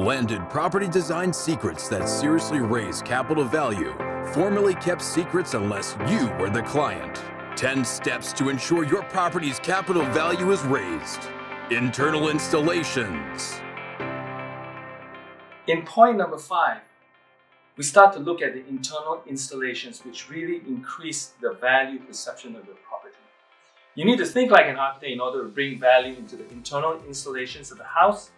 Landed property design secrets that seriously raise capital value, formerly kept secrets unless you were the client. 10 steps to ensure your property's capital value is raised. Internal installations. In point number 5, we start to look at the internal installations which really increase the value perception of your property. You need to think like an architect in order to bring value into the internal installations of the house.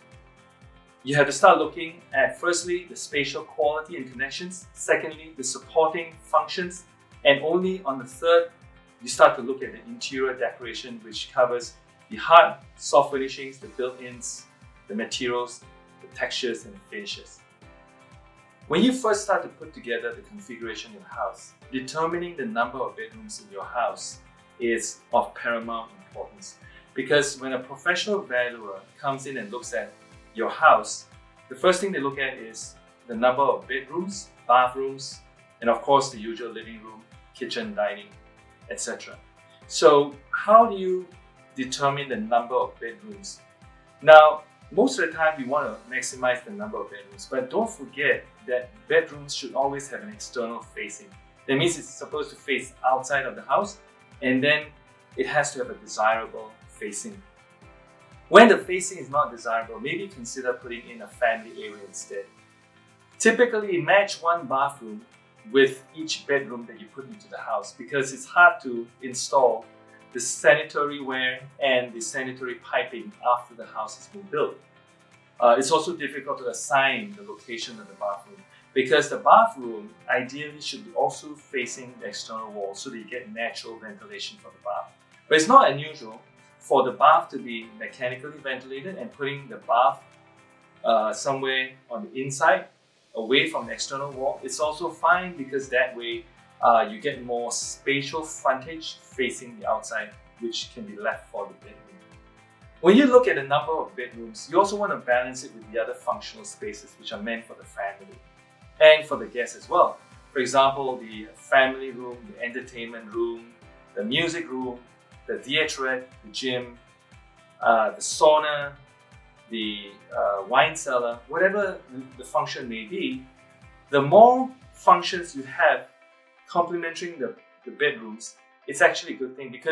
You have to start looking at, firstly, the spatial quality and connections, secondly, the supporting functions, and only on the third, you start to look at the interior decoration, which covers the hard, soft furnishings, the built-ins, the materials, the textures, and the finishes. When you first start to put together the configuration of your house, determining the number of bedrooms in your house is of paramount importance, because when a professional valuer comes in and looks at your house, the first thing they look at is the number of bedrooms, bathrooms, and of course the usual living room, kitchen, dining, etc. So how do you determine the number of bedrooms? Now, most of the time we want to maximize the number of bedrooms, but don't forget that bedrooms should always have an external facing. That means it's supposed to face outside of the house, and then it has to have a desirable facing. When the facing is not desirable, maybe consider putting in a family area instead. Typically, match one bathroom with each bedroom that you put into the house, because it's hard to install the sanitary ware and the sanitary piping after the house has been built. It's also difficult to assign the location of the bathroom, because the bathroom ideally should be also facing the external wall so that you get natural ventilation from the bath. But it's not unusual for the bath to be mechanically ventilated, and putting the bath somewhere on the inside, away from the external wall, it's also fine, because that way you get more spatial frontage facing the outside, which can be left for the bedroom. When you look at the number of bedrooms, you also want to balance it with the other functional spaces which are meant for the family and for the guests as well. For example, the family room, the entertainment room, the music room, the theaterette, the gym, the sauna, the wine cellar, whatever the function may be. The more functions you have complementing the bedrooms, it's actually a good thing, because